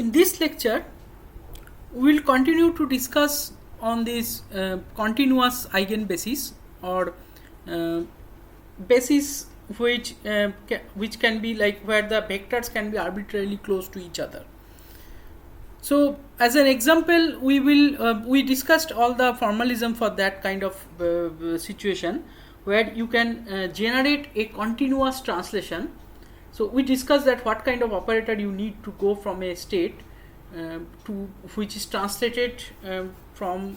In this lecture, we will continue to discuss on this continuous eigenbasis or basis which can be like where the vectors can be arbitrarily close to each other. So, as an example, we discussed all the formalism for that kind of situation where you can generate a continuous translation. So, we discussed that what kind of operator you need to go from a state to which is translated from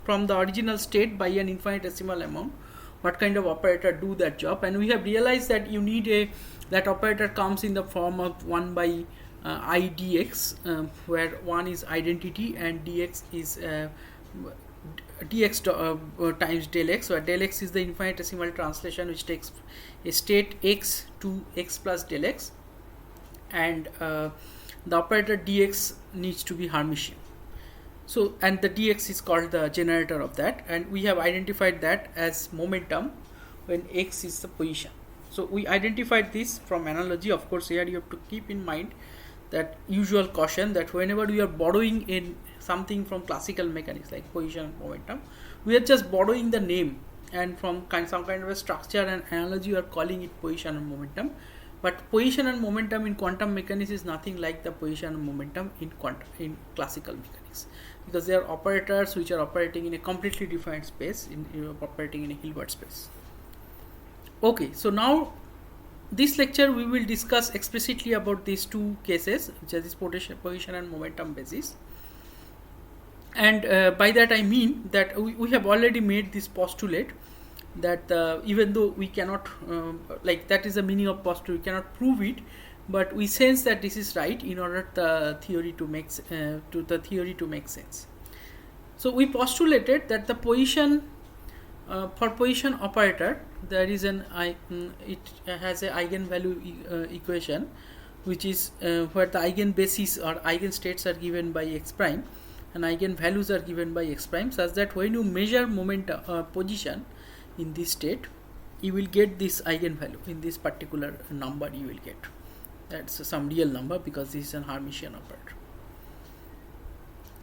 the original state by an infinitesimal amount. What kind of operator do that job? And we have realized that you need that operator comes in the form of 1 by I dx, where 1 is identity and dx is dx times del x, where del x is the infinitesimal translation which takes a state x to x plus del x, and the operator dx needs to be Hermitian. So, and the dx is called the generator of that, and we have identified that as momentum when x is the position. So, we identified this from analogy. Of course, here you have to keep in mind that usual caution that whenever we are borrowing in something from classical mechanics like position and momentum, we are just borrowing the name, and from some kind of a structure and analogy we are calling it position and momentum. But position and momentum in quantum mechanics is nothing like the position and momentum in classical mechanics, because they are operators which are operating in a completely different space, operating in a Hilbert space. Okay, so now this lecture we will discuss explicitly about these two cases, which are this position and momentum basis. And by that I mean that we have already made this postulate that even though we cannot like that is the meaning of postulate, we cannot prove it, but we sense that this is right in order the theory to make sense. So we postulated that the position for position operator there is it has a eigenvalue equation, which is where the eigenbasis or eigenstates are given by x prime and eigenvalues are given by x prime, such that when you measure momentum position in this state, you will get this eigenvalue in this particular number. You will get that's some real number because this is an Hermitian operator.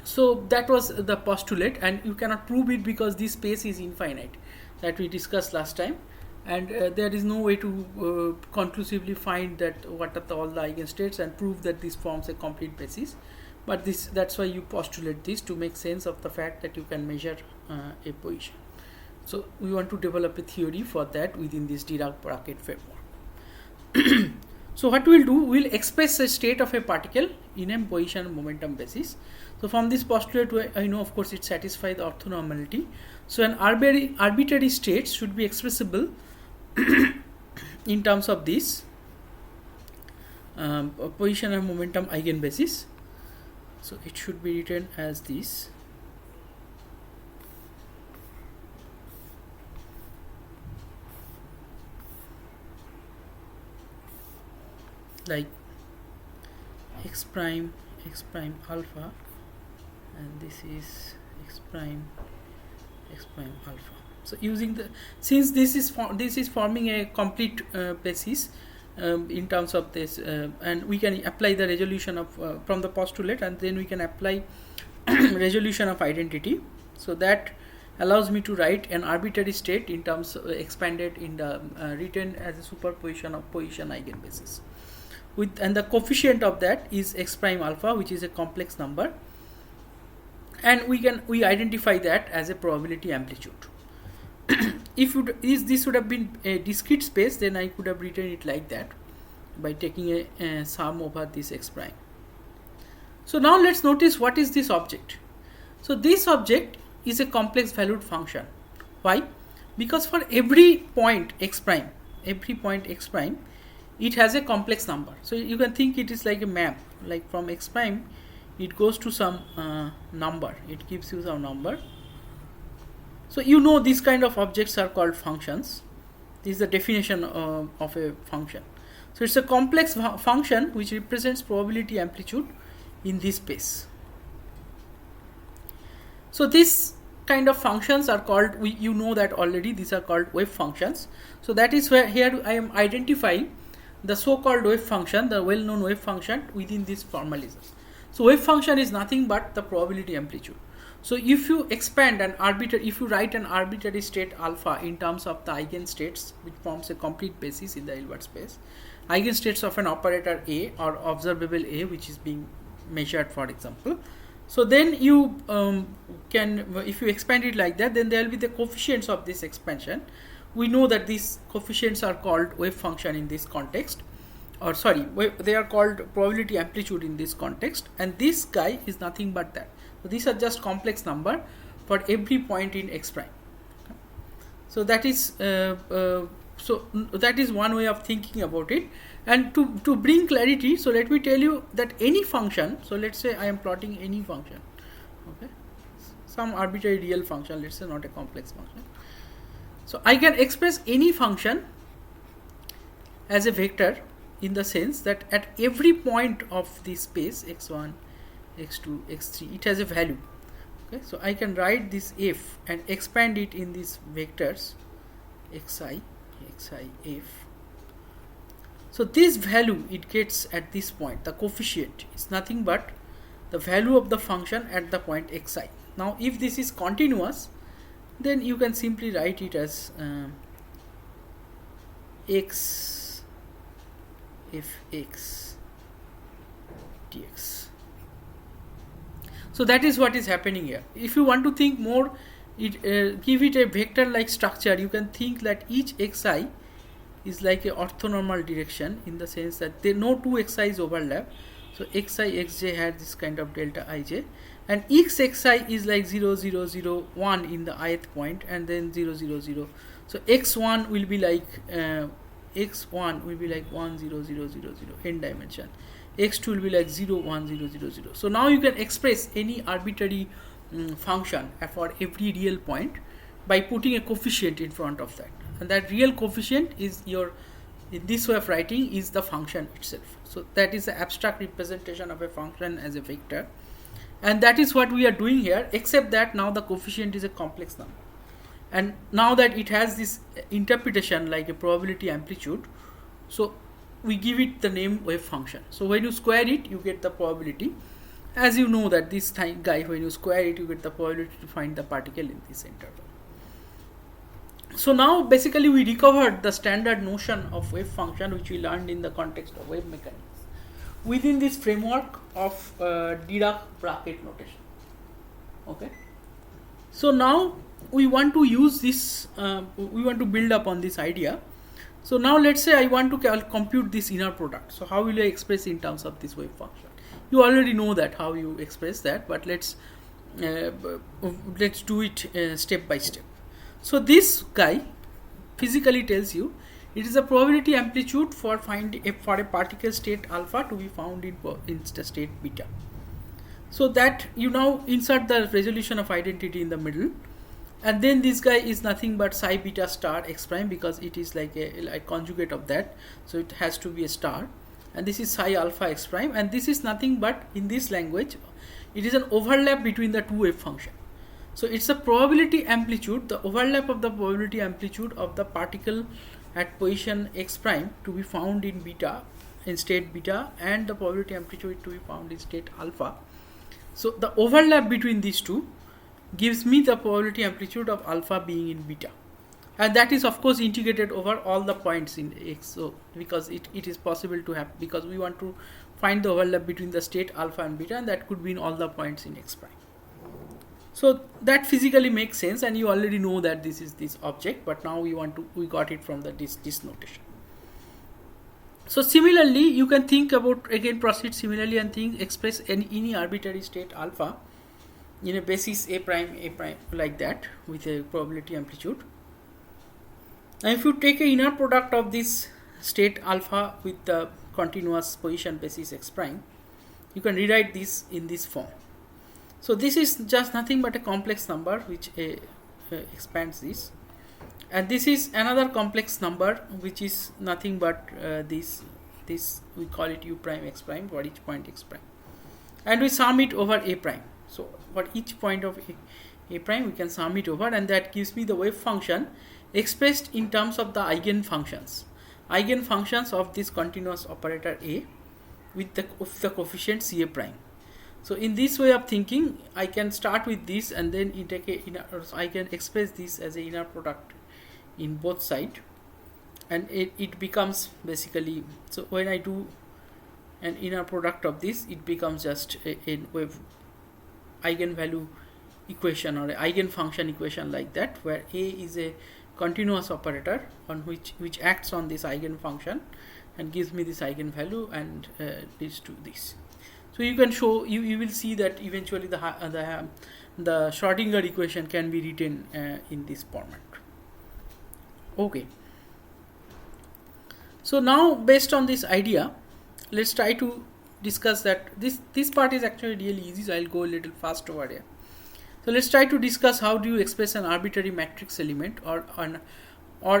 So that was the postulate, and you cannot prove it because this space is infinite that we discussed last time, and there is no way to conclusively find that what are all the eigenstates and prove that this forms a complete basis. But that's why you postulate this to make sense of the fact that you can measure a position. So we want to develop a theory for that within this Dirac bracket framework. So what we'll do, we'll express a state of a particle in a position and momentum basis. So from this postulate, I know of course it satisfies the orthonormality. So an arbitrary state should be expressible in terms of this position and momentum eigenbasis. So it should be written as this. Like x prime alpha, and this is x prime alpha. So using since this is forming a complete basis in terms of this, and we can apply the resolution of from the postulate, and then we can apply resolution of identity. So that allows me to write an arbitrary state in terms expanded in the written as a superposition of position eigenbasis. And the coefficient of that is x prime alpha, which is a complex number, and we identify that as a probability amplitude. If this would have been a discrete space, then I could have written it like that by taking a sum over this x prime. So now let's notice what is this object. So this object is a complex valued function. Why? Because for every point x prime, it has a complex number. So you can think it is like a map, like from x prime it goes to some number, it gives you some number. So you know these kind of objects are called functions. This is the definition of a function. So it's a complex function which represents probability amplitude in this space. So this kind of functions are called, you know that already, these are called wave functions. So that is where here I am identifying the so-called wave function, the well-known wave function within this formalism. So wave function is nothing but the probability amplitude. So if you expand an arbitrary, if you write an arbitrary state alpha in terms of the eigenstates, which forms a complete basis in the Hilbert space, eigenstates of an operator A or observable A, which is being measured, for example. So then you can, if you expand it like that, then there will be the coefficients of this expansion. We know that these coefficients are called wave function in this context, or sorry, they are called probability amplitude in this context, and this guy is nothing but that. So these are just complex number for every point in x prime. Okay. So that is that is one way of thinking about it. And to bring clarity, so let me tell you that any function, so let's say I am plotting any function, okay, some arbitrary real function, let's say not a complex function. So I can express any function as a vector in the sense that at every point of the space x1, x2, x3, it has a value. Okay, so I can write this f and expand it in these vectors xi, f. So this value it gets at this point, the coefficient is nothing but the value of the function at the point xi. Now if this is continuous, then you can simply write it as x fx dx. So that is what is happening here. If you want to think more, give it a vector like structure, you can think that each xi is like a orthonormal direction, in the sense that there no two xi's overlap. So xi xj had this kind of delta ij, and each xi is like 0 0 0 1 in the ith point, and then 0 0 0. So x1 will be like 1 0 0 0 0 n dimension, x2 will be like 0 1 0 0 0. So now you can express any arbitrary function for every real point by putting a coefficient in front of that, and that real coefficient is your, in this way of writing, is the function itself. So that is the abstract representation of a function as a vector, and that is what we are doing here, except that now the coefficient is a complex number, and now that it has this interpretation like a probability amplitude, so we give it the name wave function. So when you square it, you get the probability. As you know that this guy, when you square it, you get the probability to find the particle in this interval. So now basically we recovered the standard notion of wave function which we learned in the context of wave mechanics within this framework of Dirac bracket notation. Okay. So now we want to use this, we want to build upon this idea. So now let's say I want to compute this inner product. So how will I express in terms of this wave function? You already know that how you express that, but let's do it step by step. So this guy physically tells you it is a probability amplitude for a particle state alpha to be found in the state beta. So that you now insert the resolution of identity in the middle, and then this guy is nothing but psi beta star x prime, because it is like a conjugate of that, so it has to be a star, and this is psi alpha x prime, and this is nothing but, in this language, it is an overlap between the two wave function. So it's a probability amplitude, the overlap of the probability amplitude of the particle at position x prime to be found in beta, in state beta, and the probability amplitude to be found in state alpha. So the overlap between these two gives me the probability amplitude of alpha being in beta, and that is of course integrated over all the points in x. So because it is possible to have, because we want to find the overlap between the state alpha and beta, and that could be in all the points in x prime. So that physically makes sense, and you already know that this is this object, but now we got it from the this notation. So similarly, you can think about, again proceed similarly and express any arbitrary state alpha in a basis a prime like that with a probability amplitude. Now if you take a inner product of this state alpha with the continuous position basis x prime, you can rewrite this in this form. So this is just nothing but a complex number which expands this, and this is another complex number which is nothing but this we call it u prime x prime for each point x prime, and we sum it over a prime. So for each point of a prime we can sum it over, and that gives me the wave function expressed in terms of the eigen functions. eigenfunctions of this continuous operator A with the coefficient Ca prime. So in this way of thinking, I can start with this and then I can express this as a inner product in both sides, and it becomes basically, so when I do an inner product of this, it becomes just a wave eigenvalue equation or an eigenfunction equation like that, where A is a continuous operator on which acts on this eigenfunction and gives me this eigenvalue and leads to this. So you can show, you will see that eventually the Schrodinger equation can be written in this format. Okay. So now, based on this idea, let's try to discuss that. This part is actually really easy, so I'll go a little fast over here. So let's try to discuss how do you express an arbitrary matrix element or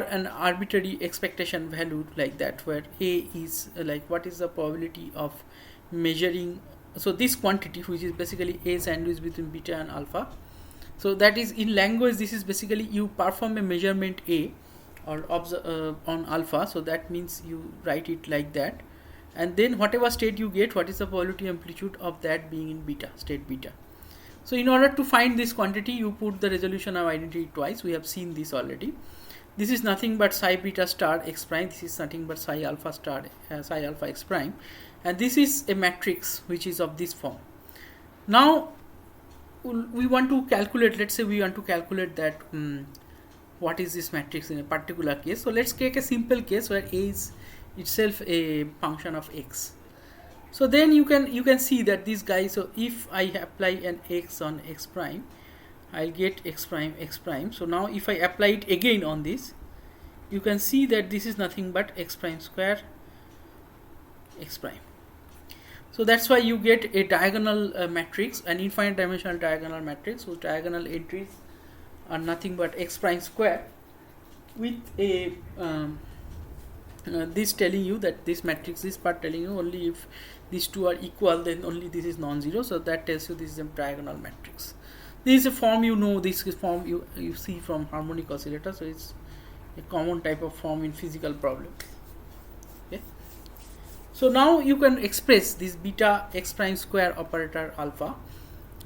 an arbitrary expectation value like that, where A is like what is the probability of measuring. So this quantity, which is basically A sandwich between beta and alpha. So that is, in language, this is basically you perform a measurement A or on alpha. So that means you write it like that, and then whatever state you get, what is the probability amplitude of that being in beta, state beta. So in order to find this quantity, you put the resolution of identity twice. We have seen this already. This is nothing but psi beta star x prime. This is nothing but psi alpha star psi alpha x prime, and this is a matrix which is of this form. Now we want to calculate, let's say we want to calculate that what is this matrix in a particular case. So let's take a simple case where A is itself a function of x. So then you can see that this guy, so if I apply an x on x prime, I'll get x prime x prime. So now if I apply it again on this, you can see that this is nothing but x prime square x prime. So that's why you get a diagonal matrix, an infinite dimensional diagonal matrix whose diagonal entries are nothing but x prime square, with a this telling you that this matrix, this part telling you only if these two are equal, then only this is non-zero. So that tells you this is a diagonal matrix. This is a form, you know, this is form you see from harmonic oscillator. So it's a common type of form in physical problems. Okay. So now you can express this beta x prime square operator alpha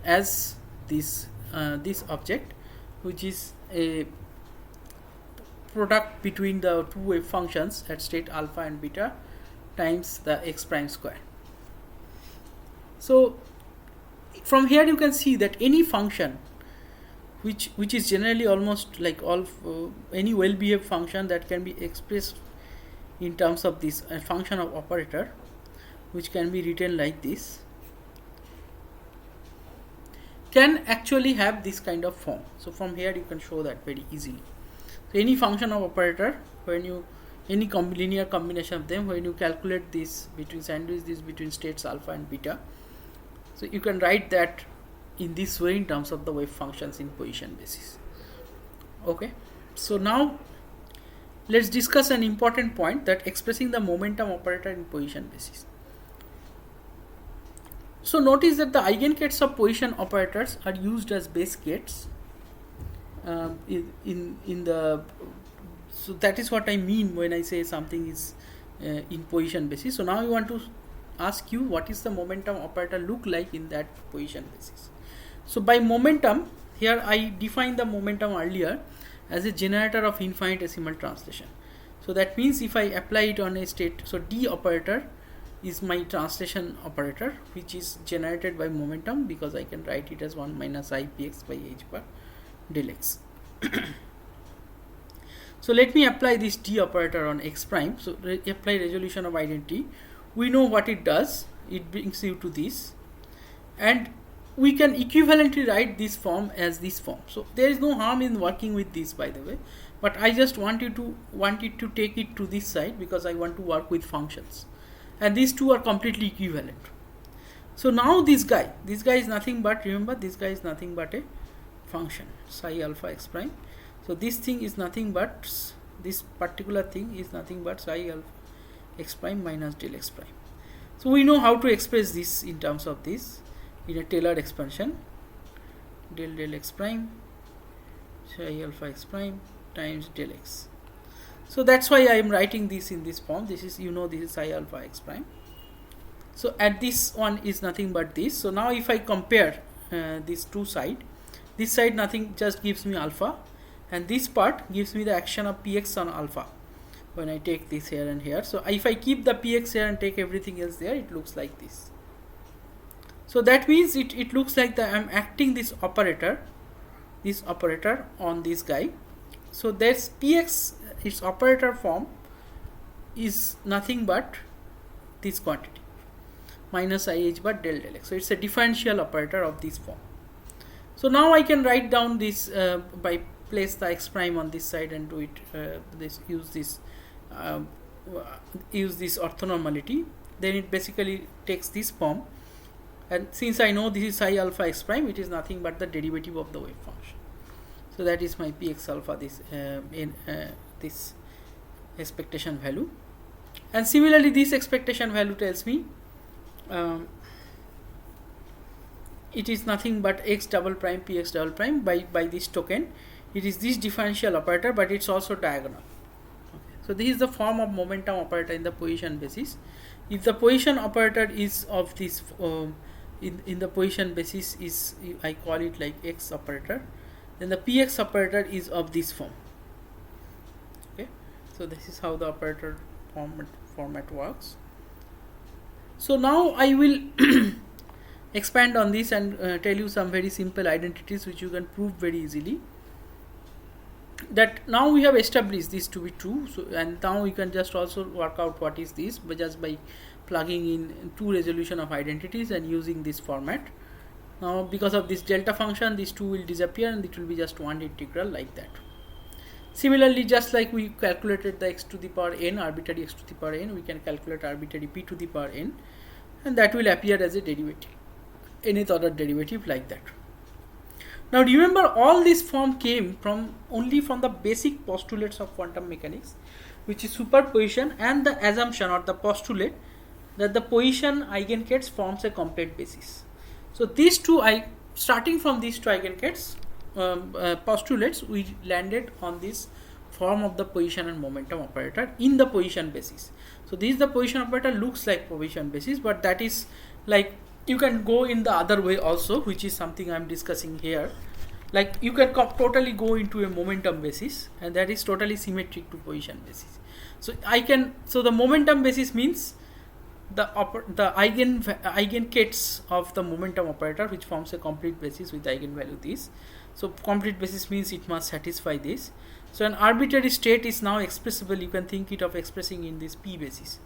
as this this object, which is a product between the two wave functions at state alpha and beta times the x prime square. So from here you can see that any function which is generally almost like all any well behaved function that can be expressed in terms of this function of operator, which can be written like this, can actually have this kind of form. So from here you can show that very easily. So any function of operator, when you any linear combination of them, when you calculate this sandwich this between states alpha and beta, so you can write that in this way in terms of the wave functions in position basis. Okay, so now let's discuss an important point, that expressing the momentum operator in position basis. So notice that the eigengates of position operators are used as base gates in the, so that is what I mean when I say something is in position basis. So now we want to ask you, what is the momentum operator look like in that position basis. So by momentum, here I defined the momentum earlier as a generator of infinitesimal translation. So that means if I apply it on a state, so D operator is my translation operator, which is generated by momentum, because I can write it as 1 minus I px by h bar del x. So let me apply this D operator on x prime. So apply resolution of identity. We know what it does. It brings you to this, and we can equivalently write this form as this form. So there is no harm in working with this, by the way, but I just want it to take it to this side, because I want to work with functions, and these two are completely equivalent. So now this guy is nothing but, remember, this guy is nothing but a function psi alpha x prime. So this thing is nothing but, this particular thing is nothing but psi alpha x prime minus del x prime. So we know how to express this in terms of this in a Taylor expansion, del x prime psi alpha x prime times del x. So that's why I am writing this in this form. This is, this is psi alpha x prime. So at this one is nothing but this. So now if I compare these two sides, this side nothing, just gives me alpha, and this part gives me the action of px on alpha when I take this here and here. So if I keep the px here and take everything else there, it looks like this. So that means it looks like that I am acting this operator on this guy. So there's px, its operator form is nothing but this quantity minus IH bar del del x. So it's a differential operator of this form. So now I can write down this by place the x prime on this side and do it use this orthonormality. Then it basically takes this form, and since I know this is psi alpha x prime, it is nothing but the derivative of the wave function. So that is my px alpha, this this expectation value. And similarly, this expectation value tells me it is nothing but x double prime px double prime by this token. It is this differential operator, but it's also diagonal. Okay. So this is the form of momentum operator in the position basis. If the position operator is of this in the position basis is, I call it like x operator, then the px operator is of this form. Okay, so this is how the operator format works. So now I will expand on this and tell you some very simple identities which you can prove very easily. That now we have established this to be true. So, and now we can just also work out what is this, but just by plugging in two resolution of identities and using this format. Now because of this delta function, these two will disappear and it will be just one integral like that. Similarly, just like we calculated the x to the power n, arbitrary x to the power n, we can calculate arbitrary p to the power n, and that will appear as a derivative, nth order derivative like that. Now remember, all this form came only from the basic postulates of quantum mechanics, which is superposition and the assumption or the postulate that the position eigenkets forms a complete basis. So these two, starting from these two eigenkets postulates, we landed on this form of the position and momentum operator in the position basis. So this is the position operator, looks like position basis, but that is like, you can go in the other way also, which is something I am discussing here. Like you can totally go into a momentum basis, and that is totally symmetric to position basis. So the momentum basis means the eigenkets of the momentum operator, which forms a complete basis with the eigenvalue this. So complete basis means it must satisfy this. So an arbitrary state is now expressible. You can think it of expressing in this p basis.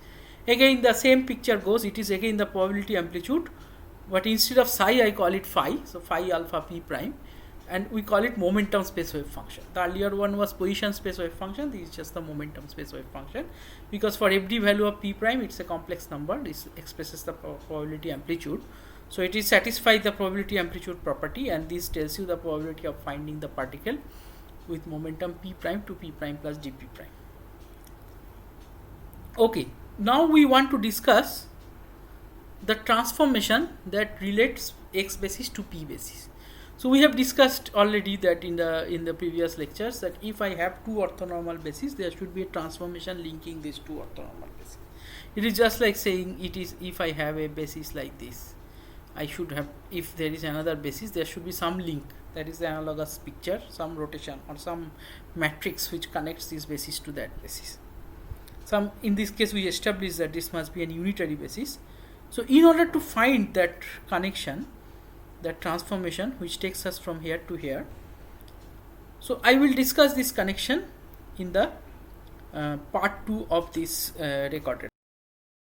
Again the same picture goes. It is again the probability amplitude, but instead of psi I call it phi. So phi alpha p prime, and we call it momentum space wave function. The earlier one was position space wave function. This is just the momentum space wave function, because for every value of p prime, it's a complex number. This expresses the probability amplitude. So it is satisfies the probability amplitude property, and this tells you the probability of finding the particle with momentum p prime to p prime plus dp prime. Okay, now we want to discuss the transformation that relates x basis to p basis. So we have discussed already that in the previous lectures, that if I have two orthonormal bases, there should be a transformation linking these two orthonormal bases. It is just like saying, it is if I have a basis like this, I should have, if there is another basis, there should be some link, that is the analogous picture, some rotation or some matrix which connects this basis to that basis. In this case we establish that this must be an unitary basis. So in order to find that connection, that transformation which takes us from here to here, so I will discuss this connection in the part 2 of this recorded